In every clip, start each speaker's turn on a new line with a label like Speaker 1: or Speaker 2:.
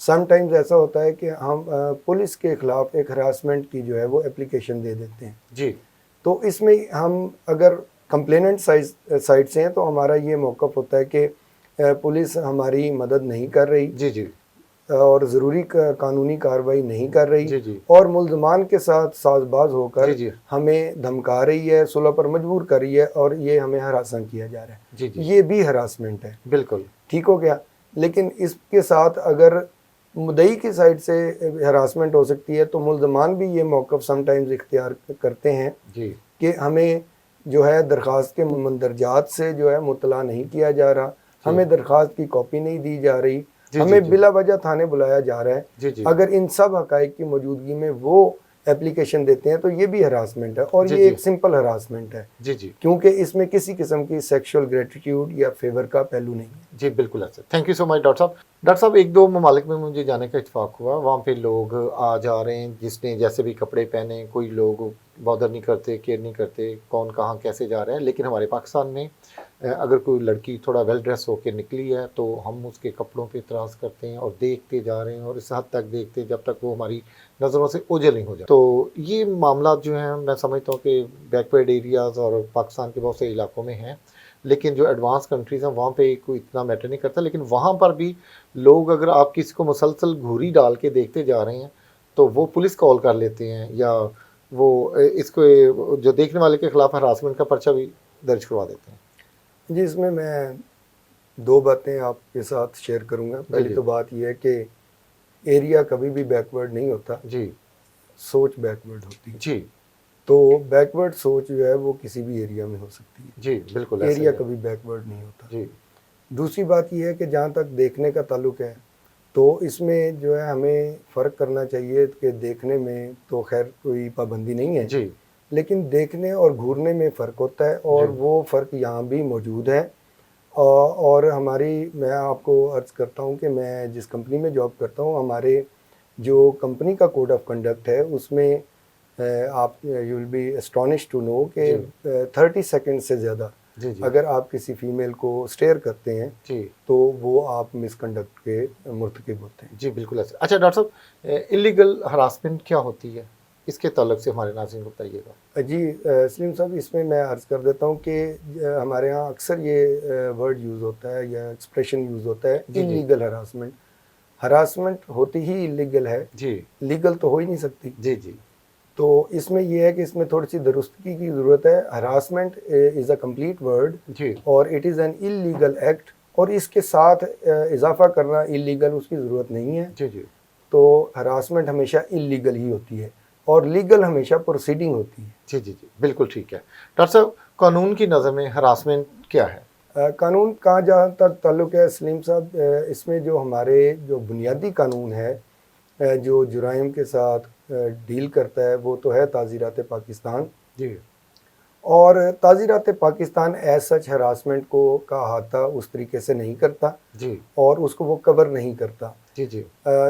Speaker 1: Some times ایسا ہوتا ہے کہ ہم پولیس کے خلاف ایک ہراسمنٹ کی جو ہے وہ اپلیکیشن دے دیتے ہیں.
Speaker 2: جی
Speaker 1: تو اس میں ہم اگر کمپلیننٹ سائڈ سے ہیں تو ہمارا یہ موقف ہوتا ہے کہ پولیس ہماری مدد نہیں کر رہی
Speaker 2: جی جی
Speaker 1: اور ضروری قانونی کارروائی نہیں کر رہی
Speaker 2: جی جی
Speaker 1: اور ملزمان کے ساتھ ساز باز ہو کر
Speaker 2: جی جی
Speaker 1: ہمیں دھمکا رہی ہے, صلح پر مجبور کر رہی ہے اور یہ ہمیں ہراساں کیا جا رہا ہے.
Speaker 2: جی جی
Speaker 1: یہ بھی ہراسمنٹ ہے.
Speaker 2: بالکل.
Speaker 1: ٹھیک ہو گیا. لیکن اس کے ساتھ اگر مدعی کی سائڈ سے ہراسمنٹ ہو سکتی ہے تو ملزمان بھی یہ موقف سم ٹائمز اختیار کرتے ہیں
Speaker 2: جی
Speaker 1: کہ ہمیں جو ہے درخواست کے مندرجات سے جو ہے مطلع نہیں کیا جا رہا,
Speaker 2: جی
Speaker 1: ہمیں درخواست کی کاپی نہیں دی جا رہی,
Speaker 2: جی
Speaker 1: ہمیں
Speaker 2: جی
Speaker 1: بلا وجہ تھانے بلایا جا رہا ہے.
Speaker 2: جی جی
Speaker 1: اگر ان سب حقائق کی موجودگی میں وہ اپلیکیشن دیتے ہیں تو یہ بھی ہراسمنٹ ہے اور
Speaker 2: جی
Speaker 1: یہ
Speaker 2: جی
Speaker 1: ایک سمپل ہراسمنٹ ہے
Speaker 2: جی جی
Speaker 1: کیونکہ اس میں کسی قسم کی سیکشول گریٹیٹیوڈ یا فیور کا پہلو نہیں ہے.
Speaker 2: جی بالکل ایسا. Thank you so much doctor صاحب. ڈاکٹر صاحب ایک دو ممالک میں مجھے جانے کا اتفاق ہوا, وہاں پہ لوگ آ جا رہے ہیں جس نے جیسے بھی کپڑے پہنے, کوئی لوگ بادر نہیں کرتے, کیئر نہیں کرتے کون کہاں کیسے جا رہے ہیں. لیکن ہمارے پاکستان میں اگر کوئی لڑکی تھوڑا ویل ڈریس ہو کے نکلی ہے تو ہم اس کے کپڑوں پہ اعتراض کرتے ہیں اور دیکھتے جا رہے ہیں اور اس حد تک دیکھتے ہیں جب تک وہ ہماری نظروں سے اوجھل نہیں ہو جائے. تو یہ معاملات جو ہیں میں سمجھتا ہوں کہ بیکورڈ ایریاز اور پاکستان کے بہت سے علاقوں میں ہیں, لیکن جو ایڈوانس کنٹریز ہیں وہاں پہ کوئی اتنا میٹر نہیں کرتا. لیکن وہاں پر بھی لوگ اگر آپ کسی کو مسلسل گھوری ڈال کے دیکھتے جا رہے ہیں تو وہ پولیس کال کر لیتے ہیں یا وہ اس کو جو دیکھنے والے کے خلاف ہراسمنٹ کا پرچہ بھی درج کروا دیتے ہیں.
Speaker 1: جی اس میں دو باتیں آپ کے ساتھ شیئر کروں گا. پہلی
Speaker 2: جی
Speaker 1: تو بات یہ ہے کہ ایریا کبھی بھی بیکورڈ نہیں ہوتا,
Speaker 2: جی
Speaker 1: سوچ بیکورڈ ہوتی ہے.
Speaker 2: جی
Speaker 1: تو بیکورڈ سوچ جو ہے وہ کسی بھی ایریا میں ہو سکتی ہے,
Speaker 2: جی بالکل ایسا
Speaker 1: ایریا
Speaker 2: ہی ہے.
Speaker 1: کبھی بیکورڈ نہیں ہوتا.
Speaker 2: جی
Speaker 1: دوسری بات یہ ہے کہ جہاں تک دیکھنے کا تعلق ہے تو اس میں جو ہے ہمیں فرق کرنا چاہیے کہ دیکھنے میں تو خیر کوئی پابندی نہیں ہے,
Speaker 2: جی
Speaker 1: لیکن دیکھنے اور گھورنے میں فرق ہوتا ہے اور
Speaker 2: جی
Speaker 1: وہ فرق یہاں بھی موجود ہے. اور میں آپ کو عرض کرتا ہوں کہ میں جس کمپنی میں جاب کرتا ہوں, ہمارے جو کمپنی کا کوڈ آف کنڈکٹ ہے اس میں آپ you will be astonish to know کہ
Speaker 2: جی
Speaker 1: 30 سیکنڈ سے زیادہ
Speaker 2: جی جی
Speaker 1: اگر آپ کسی فیمیل کو اسٹیئر کرتے ہیں
Speaker 2: جی
Speaker 1: تو وہ آپ مس کنڈکٹ کے مرتکب ہوتے ہیں.
Speaker 2: جی بالکل ایسا. اچھا ڈاکٹر صاحب انلیگل ہراسمنٹ کیا ہوتی ہے, اس کے تعلق سے ہمارے ناظرین کو بتائیے گا.
Speaker 1: جی سلیم صاحب, اس میں عرض کر دیتا ہوں کہ ہمارے ہاں اکثر یہ ورڈ یوز ہوتا ہے یا ایکسپریشن یوز ہوتا ہے
Speaker 2: جی جی
Speaker 1: انلیگل ہراسمنٹ. ہراسمنٹ ہوتی ہی انلیگل ہے,
Speaker 2: جی
Speaker 1: لیگل تو ہو ہی نہیں سکتی.
Speaker 2: جی جی
Speaker 1: تو اس میں یہ ہے کہ اس میں تھوڑی سی درستگی کی ضرورت ہے. Harassment is a complete word
Speaker 2: جی
Speaker 1: اور it is an illegal act, اور اس کے ساتھ اضافہ کرنا انلیگل اس کی ضرورت نہیں ہے.
Speaker 2: جی جی
Speaker 1: تو ہراسمنٹ ہمیشہ انلیگل ہی ہوتی ہے اور لیگل ہمیشہ پروسیڈنگ ہوتی ہے.
Speaker 2: جی جی جی بالکل ٹھیک ہے. ڈاکٹر صاحب قانون کی نظر میں ہراسمنٹ کیا ہے؟
Speaker 1: قانون کا جہاں تک تعلق ہے سلیم صاحب, اس میں جو ہمارے جو بنیادی قانون ہے جو جرائم کے ساتھ ڈیل کرتا ہے وہ تو ہے تعزیرات پاکستان,
Speaker 2: جی
Speaker 1: اور تعزیرات پاکستان ایز سچ ہراسمنٹ کو کا احاطہ اس طریقے سے نہیں کرتا
Speaker 2: جی
Speaker 1: اور اس کو وہ کور نہیں کرتا.
Speaker 2: جی جی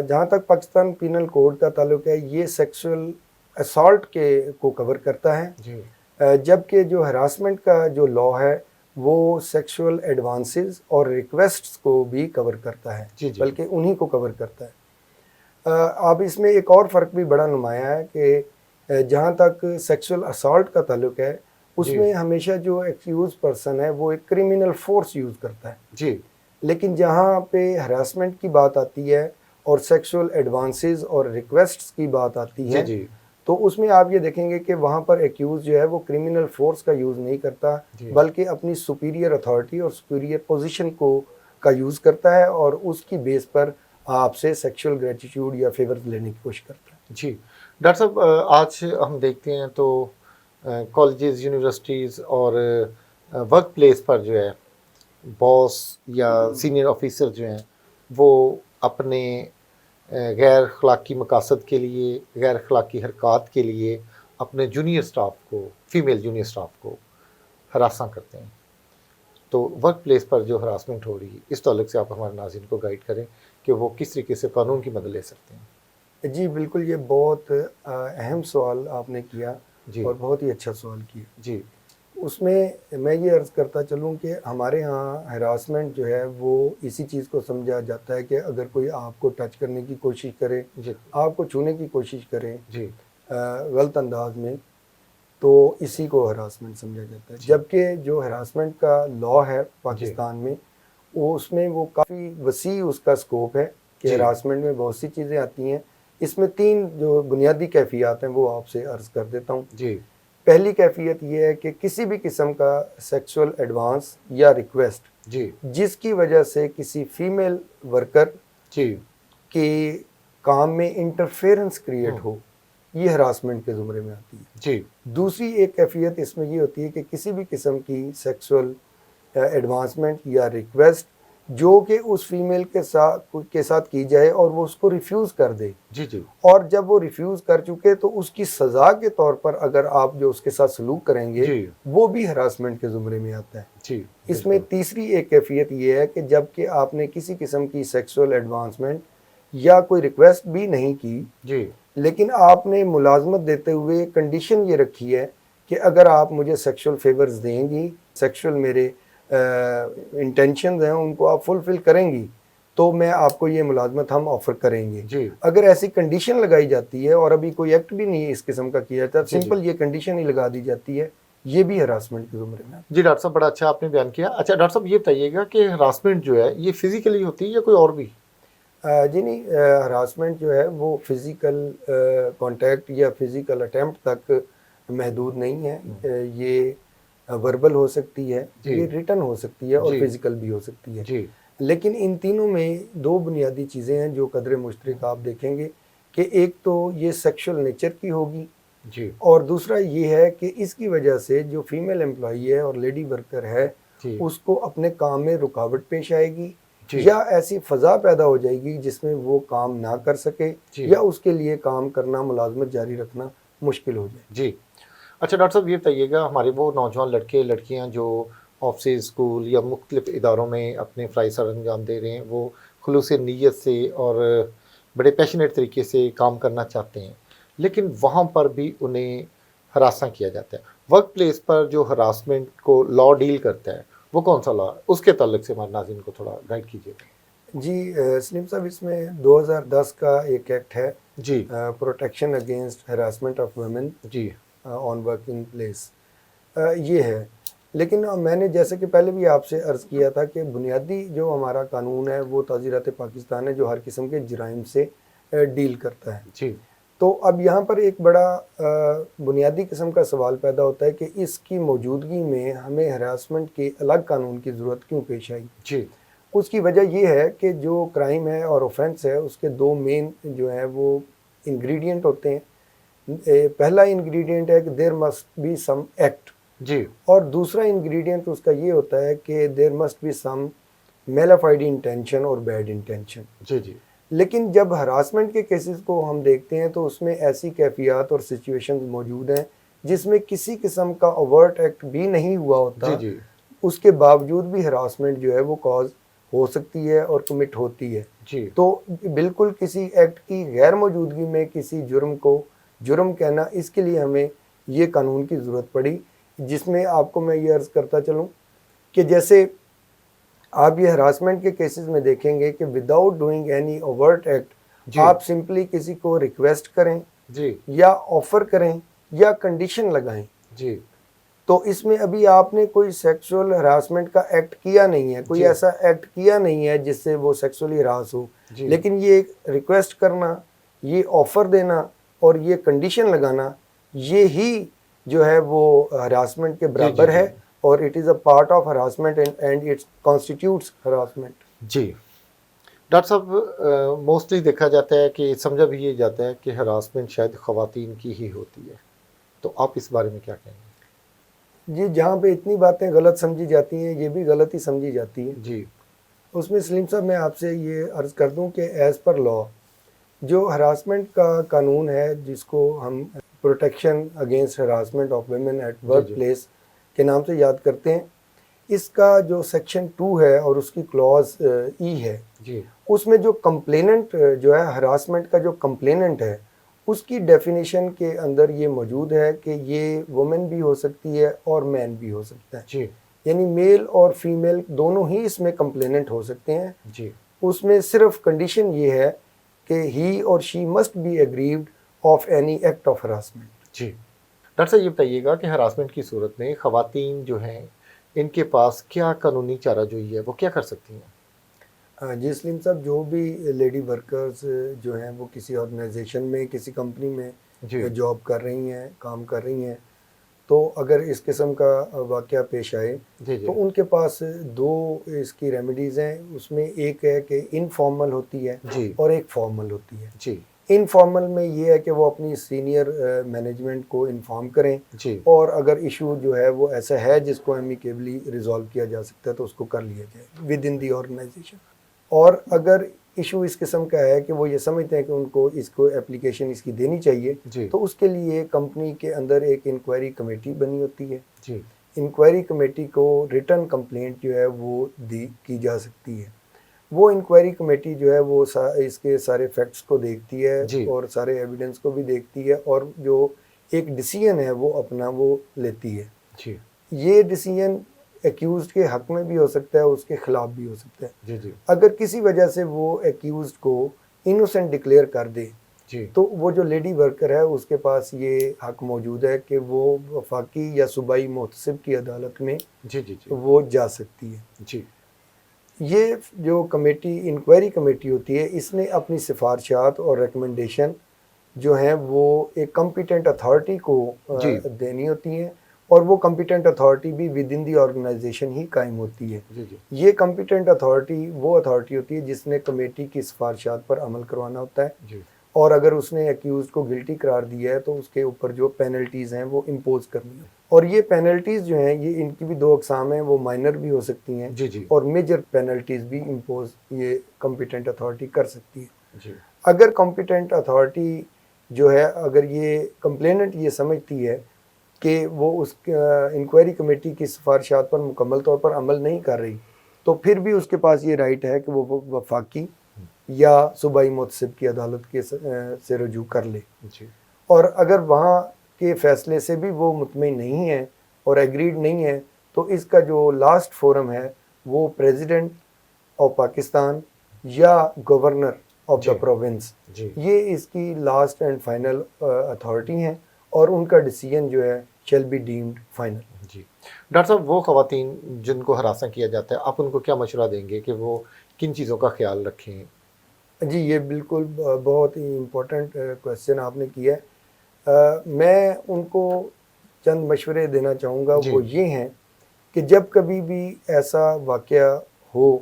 Speaker 1: جہاں تک پاکستان پینل کوڈ کا تعلق ہے یہ سیکسول اسالٹ کو کور کرتا ہے,
Speaker 2: جی
Speaker 1: جبکہ جو ہراسمنٹ کا جو لا ہے وہ سیکشول ایڈوانسز اور ریکویسٹس کو بھی کور کرتا ہے,
Speaker 2: جی جی
Speaker 1: بلکہ انہی کو کور کرتا ہے. اب اس میں ایک اور فرق بھی بڑا نمایاں ہے کہ جہاں تک سیکشول اسالٹ کا تعلق ہے اس
Speaker 2: جی
Speaker 1: میں ہمیشہ جو ایکسکیوز پرسن ہے وہ ایک کرمنل فورس یوز کرتا ہے,
Speaker 2: جی
Speaker 1: لیکن جہاں پہ ہراسمنٹ کی بات آتی ہے اور سیکشول ایڈوانسز اور ریکویسٹس کی بات آتی
Speaker 2: جی
Speaker 1: ہے
Speaker 2: جی
Speaker 1: تو اس میں آپ یہ دیکھیں گے کہ وہاں پر ایکیوز جو ہے وہ کرمنل فورس کا یوز نہیں کرتا,
Speaker 2: جی
Speaker 1: بلکہ اپنی سپیریئر اتھارٹی اور سپیریئر پوزیشن کا یوز کرتا ہے اور اس کی بیس پر آپ سے سیکشول گریٹیٹیوڈ یا فیور لینے کی کوشش کرتا ہے.
Speaker 2: جی ڈاکٹر صاحب آج ہم دیکھتے ہیں تو کالجز یونیورسٹیز اور ورک پلیس پر جو ہے باس یا سینئر آفیسر جو ہیں وہ اپنے غیر اخلاقی مقاصد کے لیے, غیر اخلاقی حرکات کے لیے اپنے جونیئر سٹاف کو, فیمیل جونیئر سٹاف کو ہراساں کرتے ہیں. تو ورک پلیس پر جو ہراسمنٹ ہو رہی ہے اس تعلق سے آپ ہمارے ناظرین کو گائیڈ کریں کہ وہ کس طریقے سے قانون کی مدد لے سکتے ہیں.
Speaker 1: جی بالکل, یہ بہت اہم سوال آپ نے کیا
Speaker 2: جی
Speaker 1: اور بہت ہی اچھا سوال کیا.
Speaker 2: جی
Speaker 1: اس میں یہ عرض کرتا چلوں کہ ہمارے ہاں ہراسمنٹ جو ہے وہ اسی چیز کو سمجھا جاتا ہے کہ اگر کوئی آپ کو ٹچ کرنے کی کوشش کرے،
Speaker 2: جی
Speaker 1: آپ کو چھونے کی کوشش کرے
Speaker 2: جی
Speaker 1: غلط انداز میں، تو اسی کو ہراسمنٹ سمجھا جاتا ہے.
Speaker 2: جی
Speaker 1: جبکہ جو ہراسمنٹ کا لا ہے
Speaker 2: جی
Speaker 1: پاکستان میں، اس میں وہ کافی وسیع اس کا سکوپ ہے کہ
Speaker 2: جی
Speaker 1: ہراسمنٹ میں بہت سی چیزیں آتی ہیں. اس میں 3 جو بنیادی کیفیات ہیں وہ آپ سے عرض کر دیتا ہوں.
Speaker 2: جی
Speaker 1: پہلی کیفیت یہ ہے کہ کسی بھی قسم کا سیکسول ایڈوانس یا ریکویسٹ
Speaker 2: جی
Speaker 1: جس کی وجہ سے کسی فیمیل ورکر
Speaker 2: جی
Speaker 1: کے کام میں انٹرفیرنس کریٹ
Speaker 2: ہوں،
Speaker 1: ہو، یہ ہراسمنٹ کے زمرے میں آتی ہے.
Speaker 2: جی
Speaker 1: دوسری ایک کیفیت اس میں یہ ہوتی ہے کہ کسی بھی قسم کی سیکسول ایڈوانسمنٹ یا ریکویسٹ جو کہ اس فیمیل کے ساتھ کی جائے اور وہ اس کو ریفیوز کر دے،
Speaker 2: جی جی
Speaker 1: اور جب وہ ریفیوز کر چکے تو اس کی سزا کے طور پر اگر آپ جو اس کے ساتھ سلوک کریں گے
Speaker 2: جی
Speaker 1: وہ بھی ہراسمنٹ کے زمرے میں آتا ہے.
Speaker 2: جی
Speaker 1: اس میں
Speaker 2: بالکل
Speaker 1: تیسری ایک کیفیت یہ ہے کہ جب کہ آپ نے کسی قسم کی سیکسول ایڈوانسمنٹ یا کوئی ریکویسٹ بھی نہیں کی،
Speaker 2: جی
Speaker 1: لیکن آپ نے ملازمت دیتے ہوئے کنڈیشن یہ رکھی ہے کہ اگر آپ مجھے سیکشول فیورز دیں گی، سیکشول میرے انٹینشنز ہیں ان کو آپ فلفل کریں گی، تو میں آپ کو یہ ملازمت ہم آفر کریں گے.
Speaker 2: جی
Speaker 1: اگر ایسی کنڈیشن لگائی جاتی ہے اور ابھی کوئی ایکٹ بھی نہیں ہے اس قسم کا کیا جاتا،
Speaker 2: جی جی
Speaker 1: سمپل یہ کنڈیشن ہی لگا دی جاتی ہے، یہ بھی ہراسمنٹ کے زمرے میں.
Speaker 2: جی ڈاکٹر صاحب بڑا اچھا آپ نے بیان کیا. اچھا ڈاکٹر صاحب یہ بتائیے گا کہ ہراسمنٹ جو ہے یہ فزیکلی ہوتی ہے یا کوئی اور بھی؟
Speaker 1: جی نہیں، ہراسمنٹ جو ہے وہ فزیکل کانٹیکٹ یا فزیکل اٹیمپٹ تک محدود نہیں ہے. یہ وربل ہو سکتی ہے،
Speaker 2: جی
Speaker 1: یہ ریٹن ہو سکتی ہے اور
Speaker 2: جی
Speaker 1: فزیکل بھی ہو سکتی ہے.
Speaker 2: جی
Speaker 1: لیکن ان تینوں میں 2 بنیادی چیزیں ہیں جو قدر مشترک آپ دیکھیں گے کہ ایک تو یہ سیکشل نیچر کی ہوگی،
Speaker 2: جی
Speaker 1: اور دوسرا یہ ہے کہ اس کی وجہ سے جو فیمیل امپلائی ہے اور لیڈی ورکر ہے
Speaker 2: جی
Speaker 1: اس کو اپنے کام میں رکاوٹ پیش آئے گی،
Speaker 2: جی
Speaker 1: یا ایسی فضا پیدا ہو جائے گی جس میں وہ کام نہ کر سکے،
Speaker 2: جی
Speaker 1: یا اس کے لیے کام کرنا، ملازمت جاری رکھنا مشکل ہو جائے.
Speaker 2: جی. اچھا ڈاکٹر صاحب یہ بتائیے گا ہمارے وہ نوجوان لڑکے لڑکیاں جو آفسز اسکول یا مختلف اداروں میں اپنے فرائض سر انجام دے رہے ہیں، وہ خلوص نیت سے اور بڑے پیشنیٹ طریقے سے کام کرنا چاہتے ہیں، لیکن وہاں پر بھی انہیں ہراساں کیا جاتا ہے. ورک پلیس پر جو ہراسمنٹ کو لا ڈیل کرتا ہے وہ کون سا لا، اس کے تعلق سے ہمارے ناظرین کو تھوڑا گائیڈ کیجیے گا.
Speaker 1: جی سلیم صاحب، اس میں 2010 کا ایک ایکٹ ہے،
Speaker 2: جی
Speaker 1: protection against harassment of women
Speaker 2: جی
Speaker 1: آن ورکنگ پلیس، یہ ہے. لیکن میں نے جیسے کہ پہلے بھی آپ سے عرض کیا تھا کہ بنیادی جو ہمارا قانون ہے وہ تعزیرات پاکستان ہے جو ہر قسم کے جرائم سے ڈیل کرتا ہے.
Speaker 2: جی
Speaker 1: تو اب یہاں پر ایک بڑا بنیادی قسم کا سوال پیدا ہوتا ہے کہ اس کی موجودگی میں ہمیں ہراسمنٹ کے الگ قانون کی ضرورت کیوں پیش آئی.
Speaker 2: جی
Speaker 1: اس کی وجہ یہ ہے کہ جو کرائم ہے اور اوفینس ہے اس کے 2 مین جو ہیں وہ انگریڈینٹ ہوتے ہیں. پہلا انگریڈینٹ ہے کہ there must be some act,
Speaker 2: جی
Speaker 1: اور دوسرا انگریڈینٹ اس کا یہ ہوتا ہے کہ there must be some malafide intention اور بیڈ انٹینشن.
Speaker 2: جی جی
Speaker 1: لیکن جب ہراسمنٹ کے کیسز کو ہم دیکھتے ہیں تو اس میں ایسی کیفیات اور سچویشنز موجود ہیں جس میں کسی قسم کا اوورٹ ایکٹ بھی نہیں ہوا ہوتا،
Speaker 2: جی جی
Speaker 1: اس کے باوجود بھی ہراسمنٹ جو ہے وہ کاز ہو سکتی ہے اور کمٹ ہوتی ہے.
Speaker 2: جی
Speaker 1: تو بالکل کسی ایکٹ کی غیر موجودگی میں کسی جرم کو جرم کہنا، اس کے لیے ہمیں یہ قانون کی ضرورت پڑی، جس میں آپ کو میں یہ عرض کرتا چلوں کہ جیسے آپ یہ ہراسمنٹ کے کیسز میں دیکھیں گے کہ without doing any overt act
Speaker 2: جی
Speaker 1: آپ سمپلی کسی کو ریکویسٹ کریں
Speaker 2: جی
Speaker 1: یا آفر کریں یا کنڈیشن لگائیں،
Speaker 2: جی
Speaker 1: تو اس میں ابھی آپ نے کوئی سیکسول ہراسمنٹ کا ایکٹ کیا نہیں ہے، کوئی
Speaker 2: جی
Speaker 1: ایسا ایکٹ کیا نہیں ہے جس سے وہ سیکسولی ہراس ہو.
Speaker 2: جی
Speaker 1: لیکن یہ ریکویسٹ کرنا، یہ آفر دینا اور یہ کنڈیشن لگانا، یہ ہی جو ہے وہ ہراسمنٹ کے
Speaker 2: جی
Speaker 1: برابر
Speaker 2: جی
Speaker 1: ہے، اور it is a part of harassment and it constitutes harassment.
Speaker 2: جی ڈاکٹر صاحب موسٹلی دیکھا جاتا ہے کہ سمجھا بھی یہ جاتا ہے کہ ہراسمنٹ شاید خواتین کی ہی ہوتی ہے، تو آپ اس بارے میں کیا کہیں گے؟
Speaker 1: جی جہاں پہ اتنی باتیں غلط سمجھی جاتی ہیں یہ بھی غلط ہی سمجھی جاتی ہیں.
Speaker 2: جی
Speaker 1: اس میں سلیم صاحب میں آپ سے یہ عرض کر دوں کہ ایز پر لا جو ہراسمنٹ کا قانون ہے جس کو ہم protection against harassment of women at
Speaker 2: جی
Speaker 1: ورک
Speaker 2: جی
Speaker 1: پلیس کے نام سے یاد کرتے ہیں، اس کا جو سیکشن 2 ہے اور اس کی کلوز ای ہے،
Speaker 2: جی
Speaker 1: اس میں جو کمپلیننٹ جو ہے ہراسمنٹ کا جو کمپلیننٹ ہے اس کی ڈیفینیشن کے اندر یہ موجود ہے کہ یہ وومن بھی ہو سکتی ہے اور مین بھی ہو سکتا ہے،
Speaker 2: جی
Speaker 1: یعنی میل اور فیمیل دونوں ہی اس میں کمپلیننٹ ہو سکتے ہیں.
Speaker 2: جی
Speaker 1: اس میں صرف کنڈیشن یہ ہے کہ ہی اور she must be aggrieved of any act of harassment.
Speaker 2: جی. ڈاکٹر صاحب یہ بتائیے گا کہ ہراسمنٹ کی صورت میں خواتین جو ہیں ان کے پاس کیا قانونی چارہ جوئی ہے، وہ کیا کر سکتی ہیں؟
Speaker 1: جی سلیم صاحب، جو بھی لیڈی ورکرز جو ہیں وہ کسی آرگنائزیشن میں، کسی کمپنی میں
Speaker 2: جی
Speaker 1: جاب کر رہی ہیں، کام کر رہی ہیں، تو اگر اس قسم کا واقعہ پیش آئے
Speaker 2: جی جی
Speaker 1: تو ان کے پاس دو اس کی ریمیڈیز ہیں. اس میں ایک ہے کہ انفارمل ہوتی ہے
Speaker 2: جی
Speaker 1: اور ایک فارمل ہوتی ہے.
Speaker 2: جی
Speaker 1: انفارمل میں یہ ہے کہ وہ اپنی سینئر مینجمنٹ کو انفارم کریں،
Speaker 2: جی
Speaker 1: اور اگر ایشو جو ہے وہ ایسا ہے جس کو امیکیبلی ریزالو کیا جا سکتا ہے تو اس کو کر لیا جائے ود ان دی آرگنائزیشن. اور اگر ایشو اس قسم کا ہے کہ وہ یہ سمجھتے ہیں کہ ان کو اس کو اپلیکیشن اس کی دینی چاہیے،
Speaker 2: جی
Speaker 1: تو اس کے لیے کمپنی کے اندر ایک انکوائری کمیٹی بنی ہوتی ہے.
Speaker 2: جی
Speaker 1: انکوائری کمیٹی کو ریٹن کمپلینٹ جو ہے وہ کی جا سکتی ہے. وہ انکوائری کمیٹی جو ہے وہ اس کے سارے فیکٹس کو دیکھتی ہے
Speaker 2: جی
Speaker 1: اور سارے ایویڈنس کو بھی دیکھتی ہے، اور جو ایک ڈیسیژن ہے وہ اپنا وہ لیتی ہے.
Speaker 2: جی
Speaker 1: یہ ڈیسیژن ایکیوزڈ کے حق میں بھی ہو سکتا ہے، اس کے خلاف بھی ہو سکتا ہے.
Speaker 2: جی جی
Speaker 1: اگر کسی وجہ سے وہ ایکیوزڈ کو انوسنٹ ڈکلیئر کر دے
Speaker 2: جی
Speaker 1: تو وہ جو لیڈی ورکر ہے اس کے پاس یہ حق موجود ہے کہ وہ وفاقی یا صوبائی محتسب کی عدالت میں
Speaker 2: جی جی جی
Speaker 1: وہ جا سکتی ہے.
Speaker 2: جی
Speaker 1: یہ جو کمیٹی انکوائری کمیٹی ہوتی ہے، اس نے اپنی سفارشات اور ریکمنڈیشن جو ہیں وہ ایک کمپیٹنٹ اتھارٹی کو
Speaker 2: جی
Speaker 1: دینی ہوتی ہیں، اور وہ کمپیٹنٹ اتھارٹی بھی ود ان دی آرگنائزیشن ہی قائم ہوتی ہے.
Speaker 2: جی جی
Speaker 1: یہ کمپیٹنٹ اتھارٹی وہ اتھارٹی ہوتی ہے جس نے کمیٹی کی سفارشات پر عمل کروانا ہوتا ہے،
Speaker 2: جی
Speaker 1: اور اگر اس نے ایکیوزڈ کو گلٹی قرار دیا ہے تو اس کے اوپر جو پینلٹیز ہیں وہ امپوز کرنی ہیں. اور یہ پینلٹیز جو ہیں یہ ان کی بھی دو اقسام ہیں، وہ مائنر بھی ہو سکتی ہیں
Speaker 2: جی جی
Speaker 1: اور میجر پینلٹیز بھی امپوز یہ کمپیٹنٹ اتھارٹی کر سکتی ہے.
Speaker 2: جی
Speaker 1: اگر کمپیٹنٹ اتھارٹی جو ہے، اگر یہ کمپلیننٹ یہ سمجھتی ہے کہ وہ اس انکوائری کمیٹی کی سفارشات پر مکمل طور پر عمل نہیں کر رہی، تو پھر بھی اس کے پاس یہ رائٹ ہے کہ وہ وفاقی یا صوبائی محتسب کی عدالت کے سے رجوع کر لے.
Speaker 2: جی
Speaker 1: اور اگر وہاں کے فیصلے سے بھی وہ مطمئن نہیں ہے اور ایگریڈ نہیں ہے، تو اس کا جو لاسٹ فورم ہے وہ پریزیڈنٹ آف پاکستان یا گورنر آف دا
Speaker 2: جی
Speaker 1: پروونس،
Speaker 2: جی
Speaker 1: یہ اس کی لاسٹ اینڈ فائنل اتھارٹی ہیں، اور ان کا ڈیسیژن جو ہے شیل بی ڈیمڈ فائنل.
Speaker 2: جی. ڈاکٹر صاحب، وہ خواتین جن کو ہراساں کیا جاتا ہے، آپ ان کو کیا مشورہ دیں گے کہ وہ کن چیزوں کا خیال رکھیں؟
Speaker 1: جی یہ بالکل بہت ہی امپورٹنٹ کویشچن آپ نے کیا ہے. میں ان کو چند مشورے دینا چاہوں گا،
Speaker 2: جی
Speaker 1: وہ یہ ہیں کہ جب کبھی بھی ایسا واقعہ ہو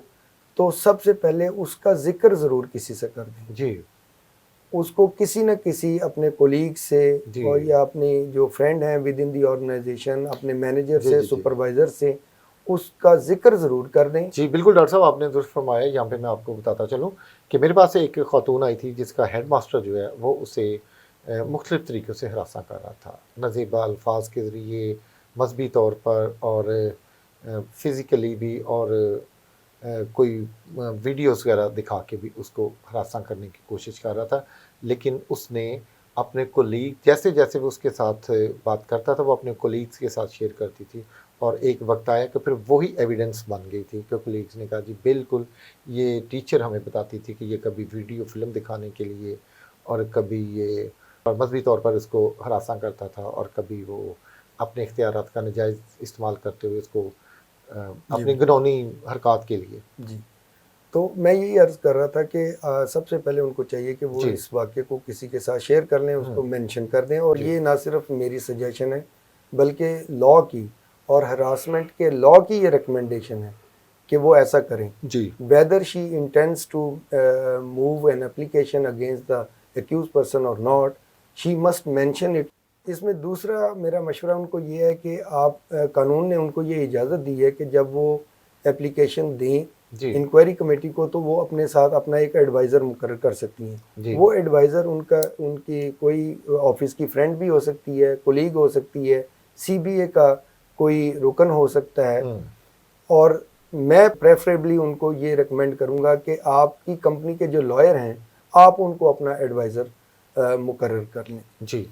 Speaker 1: تو سب سے پہلے اس کا ذکر ضرور کسی سے کر دیں.
Speaker 2: جی
Speaker 1: اس کو کسی نہ کسی اپنے کولیگ سے
Speaker 2: جی
Speaker 1: اور یا اپنی جو فرینڈ ہیں ود ان دی آرگنائزیشن، اپنے مینیجر
Speaker 2: جی
Speaker 1: سے،
Speaker 2: جی جی
Speaker 1: سپروائزر سے اس کا ذکر ضرور کر دیں.
Speaker 2: جی بالکل ڈاکٹر صاحب، آپ نے درست فرمایا. یہاں پہ میں آپ کو بتاتا چلوں کہ میرے پاس ایک خاتون آئی تھی جس کا ہیڈ ماسٹر جو ہے وہ اسے مختلف طریقوں سے ہراساں کر رہا تھا، نازیبا الفاظ کے ذریعے، مذہبی طور پر، اور فزیکلی بھی، اور کوئی ویڈیوز وغیرہ دکھا کے بھی اس کو ہراساں کرنے کی کوشش کر رہا تھا. لیکن اس نے اپنے کولیگ، جیسے جیسے وہ اس کے ساتھ بات کرتا تھا وہ اپنے کولیگز کے ساتھ شیئر کرتی تھی، اور ایک وقت آیا کہ پھر وہی ایویڈنس بن گئی تھی کہ کولیگز نے کہا جی بالکل یہ ٹیچر ہمیں بتاتی تھی کہ یہ کبھی ویڈیو فلم دکھانے کے لیے، اور کبھی یہ مذہبی طور پر اس کو ہراساں کرتا تھا، اور کبھی وہ اپنے اختیارات کا نجائز استعمال کرتے ہوئے اس کو اپنی گنہونی حرکات کے لیے.
Speaker 1: جی تو میں یہی عرض کر رہا تھا کہ سب سے پہلے ان کو چاہیے کہ وہ
Speaker 2: جی
Speaker 1: اس واقعے کو کسی کے ساتھ شیئر کر لیں، اس کو مینشن کر دیں. اور
Speaker 2: جی
Speaker 1: یہ نہ صرف میری سجیشن ہے بلکہ لاء کی اور ہراسمنٹ کے لاء کی یہ ریکمنڈیشن ہے کہ وہ ایسا کریں.
Speaker 2: جی
Speaker 1: whether she intends to move an application against the accused person or not, she must mention it. اس میں دوسرا میرا مشورہ ان کو یہ ہے کہ آپ قانون نے ان کو یہ اجازت دی ہے کہ جب وہ اپلیکیشن دیں
Speaker 2: جی
Speaker 1: انکوائری کمیٹی کو تو وہ اپنے ساتھ اپنا ایک ایڈوائزر مقرر کر سکتی ہیں.
Speaker 2: جی
Speaker 1: وہ ایڈوائزر ان کی کوئی آفس کی فرینڈ بھی ہو سکتی ہے، کولیگ ہو سکتی ہے، سی بی اے کا کوئی رکن ہو سکتا ہے. اور میں پریفریبلی ان کو یہ ریکمینڈ کروں گا کہ آپ کی کمپنی کے جو لائر ہیں آپ ان کو اپنا ایڈوائزر مقرر کر لیں.
Speaker 2: جی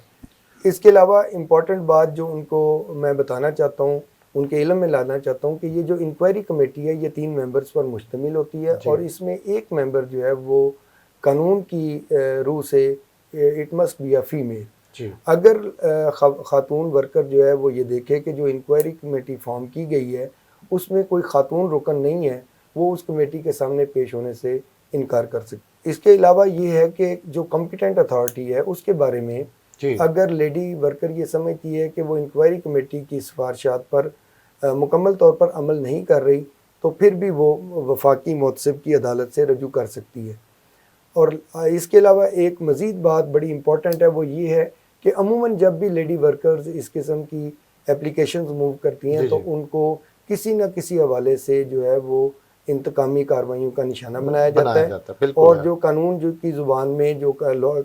Speaker 1: اس کے علاوہ امپورٹنٹ بات جو ان کو میں بتانا چاہتا ہوں، ان کے علم میں لانا چاہتا ہوں کہ یہ جو انکوائری کمیٹی ہے یہ 3 ممبرز پر مشتمل ہوتی ہے،
Speaker 2: جی.
Speaker 1: اور اس میں ایک ممبر جو ہے وہ قانون کی روح سے it must be a female.
Speaker 2: جی
Speaker 1: اگر خاتون ورکر جو ہے وہ یہ دیکھے کہ جو انکوائری کمیٹی فارم کی گئی ہے اس میں کوئی خاتون رکن نہیں ہے، وہ اس کمیٹی کے سامنے پیش ہونے سے انکار کر سکتی. اس کے علاوہ یہ ہے کہ جو کمپیٹنٹ اتھارٹی ہے اس کے بارے میں
Speaker 2: جی
Speaker 1: اگر لیڈی ورکر یہ سمجھتی ہے کہ وہ انکوائری کمیٹی کی سفارشات پر مکمل طور پر عمل نہیں کر رہی تو پھر بھی وہ وفاقی محتسب کی عدالت سے رجوع کر سکتی ہے. اور اس کے علاوہ ایک مزید بات بڑی امپورٹنٹ ہے، وہ یہ ہے کہ عموماً جب بھی لیڈی ورکرز اس قسم کی اپلیکیشنز موو کرتی ہیں
Speaker 2: جی
Speaker 1: تو
Speaker 2: جی
Speaker 1: ان کو کسی نہ کسی حوالے سے جو ہے وہ انتقامی کارروائیوں کا نشانہ بنایا جاتا ہے.
Speaker 2: بالکل
Speaker 1: اور
Speaker 2: ہے.
Speaker 1: جو قانون جو کی زبان میں جو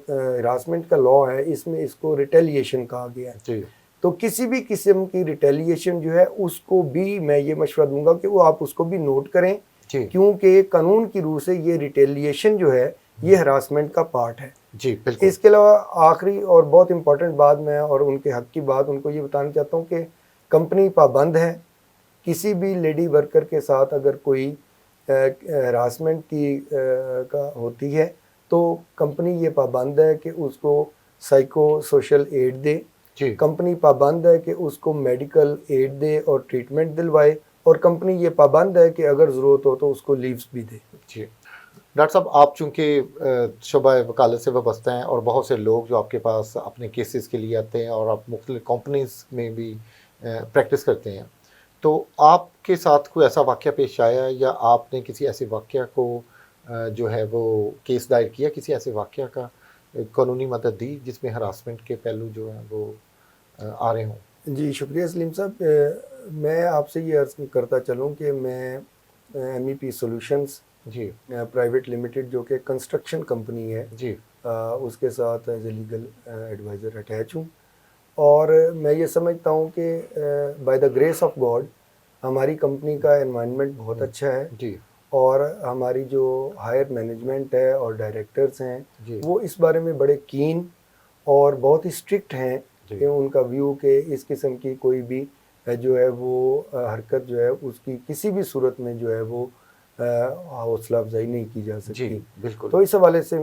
Speaker 1: ہراسمنٹ کا لاء ہے اس میں اس کو ریٹیلیشن کہا گیا ہے.
Speaker 2: جی
Speaker 1: تو کسی بھی قسم کی ریٹیلیشن جو ہے اس کو بھی میں یہ مشورہ دوں گا کہ وہ آپ اس کو بھی نوٹ کریں،
Speaker 2: جی
Speaker 1: کیونکہ قانون کی روح سے یہ ریٹیلیشن جو ہے یہ ہراسمنٹ کا پارٹ ہے.
Speaker 2: جی بالکل.
Speaker 1: اس کے علاوہ آخری اور بہت امپورٹنٹ بات میں اور ان کے حق کی بات ان کو یہ بتانا چاہتا ہوں کہ کمپنی پابند ہے کسی بھی لیڈی ورکر کے ساتھ اگر کوئی ہراسمنٹ کی کا ہوتی ہے تو کمپنی یہ پابند ہے کہ اس کو سائیکو سوشل ایڈ دے.
Speaker 2: جی
Speaker 1: کمپنی پابند ہے کہ اس کو میڈیکل ایڈ دے اور ٹریٹمنٹ دلوائے، اور کمپنی یہ پابند ہے کہ اگر ضرورت ہو تو اس کو لیوز بھی دے.
Speaker 2: جی ڈاکٹر صاحب، آپ چونکہ شعبہ وکالت سے وابستہ ہیں اور بہت سے لوگ جو آپ کے پاس اپنے کیسز کے لیے آتے ہیں اور آپ مختلف کمپنیز میں بھی پریکٹس کرتے ہیں، تو آپ کے ساتھ کوئی ایسا واقعہ پیش آیا یا آپ نے کسی ایسے واقعہ کو جو ہے وہ کیس دائر کیا، کسی ایسے واقعہ کا قانونی مدد دی جس میں ہراسمنٹ کے پہلو جو ہیں وہ آ رہے ہوں؟
Speaker 1: جی شکریہ سلیم صاحب. میں آپ سے یہ عرض کرتا چلوں کہ میں ایم ای پی سولوشنز
Speaker 2: جی
Speaker 1: پرائیویٹ لمیٹڈ جو کہ کنسٹرکشن کمپنی ہے
Speaker 2: جی
Speaker 1: اس کے ساتھ as a legal adviser attach ہوں. اور میں یہ سمجھتا ہوں کہ by the grace of God ہماری کمپنی کا انوائرمنٹ بہت اچھا ہے،
Speaker 2: جی
Speaker 1: اور ہماری جو ہائر مینجمنٹ ہے اور ڈائریکٹرز ہیں
Speaker 2: جی
Speaker 1: وہ اس بارے میں بڑے کین اور بہت ہی اسٹرکٹ ہیں
Speaker 2: جی
Speaker 1: کہ ان کا ویو کہ اس قسم کی کوئی بھی جو ہے وہ حرکت جو ہے اس کی کسی بھی صورت میں جو ہے وہ حوصلہ افزائی نہیں کی جا
Speaker 2: جی
Speaker 1: سکتی.
Speaker 2: بالکل.
Speaker 1: تو اس حوالے سے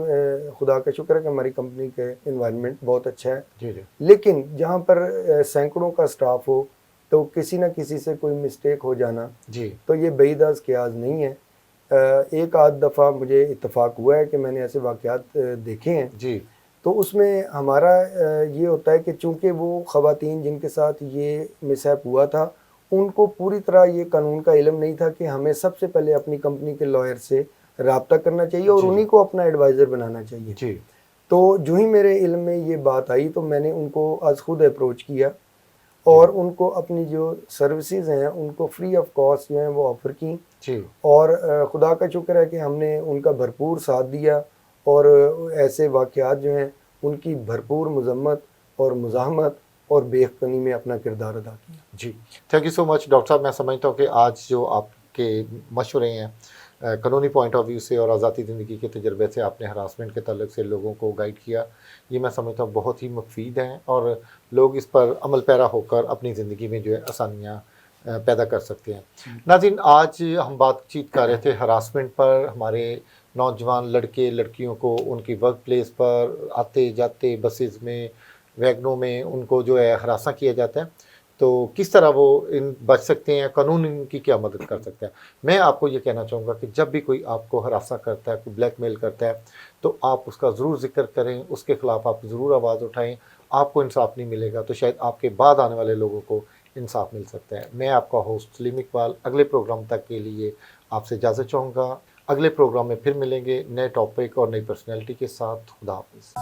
Speaker 1: خدا کا شکر ہے کہ ہماری کمپنی کے انوائرمنٹ بہت اچھا ہے.
Speaker 2: جی جی
Speaker 1: لیکن جہاں پر سینکڑوں کا سٹاف ہو تو کسی نہ کسی سے کوئی مسٹیک ہو جانا
Speaker 2: جی
Speaker 1: تو یہ بعید از قیاس نہیں ہے. ایک آدھ دفعہ مجھے اتفاق ہوا ہے کہ میں نے ایسے واقعات دیکھے ہیں.
Speaker 2: جی
Speaker 1: تو اس میں ہمارا یہ ہوتا ہے کہ چونکہ وہ خواتین جن کے ساتھ یہ مس ہیپ ہوا تھا ان کو پوری طرح یہ قانون کا علم نہیں تھا کہ ہمیں سب سے پہلے اپنی کمپنی کے لائر سے رابطہ کرنا چاہیے اور
Speaker 2: جی
Speaker 1: انہی کو اپنا ایڈوائزر بنانا چاہیے.
Speaker 2: جی
Speaker 1: تو جو ہی میرے علم میں یہ بات آئی تو میں نے ان کو از خود اپروچ کیا اور ان کو اپنی جو سروسز ہیں ان کو فری آف کاسٹ جو ہیں وہ آفر کی.
Speaker 2: جی
Speaker 1: اور خدا کا شکر ہے کہ ہم نے ان کا بھرپور ساتھ دیا اور ایسے واقعات جو ہیں ان کی بھرپور مذمت اور مزاحمت اور بے یقینی میں اپنا کردار ادا کیا.
Speaker 2: جی thank you so much doctor صاحب. میں سمجھتا ہوں کہ آج جو آپ کے مشورے ہیں قانونی پوائنٹ آف ویو سے اور آزادی زندگی کے تجربے سے آپ نے ہراسمنٹ کے تعلق سے لوگوں کو گائیڈ کیا، یہ میں سمجھتا ہوں بہت ہی مفید ہیں اور لوگ اس پر عمل پیرا ہو کر اپنی زندگی میں جو ہے آسانیاں پیدا کر سکتے ہیں. ناظرین، آج ہم بات چیت کر رہے تھے ہراسمنٹ پر. ہمارے نوجوان لڑکے لڑکیوں کو ان کی ورک پلیس پر آتے جاتے بسز میں ویگنوں میں ان کو جو ہے ہراساں کیا جاتا ہے، تو کس طرح وہ بچ سکتے ہیں، قانون ان کی کیا مدد کر سکتا ہے. میں آپ کو یہ کہنا چاہوں گا کہ جب بھی کوئی آپ کو ہراساں کرتا ہے، کوئی بلیک میل کرتا ہے، تو آپ اس کا ضرور ذکر کریں، اس کے خلاف آپ ضرور آواز اٹھائیں. آپ کو انصاف نہیں ملے گا تو شاید آپ کے بعد آنے والے لوگوں کو انصاف مل سکتا ہے. میں آپ کا ہوسٹ سلیم اقبال اگلے پروگرام تک کے لیے آپ سے اجازت چاہوں گا. اگلے پروگرام میں پھر ملیں گے نئے ٹاپک اور نئی پرسنالٹی کے ساتھ. خدا حافظ.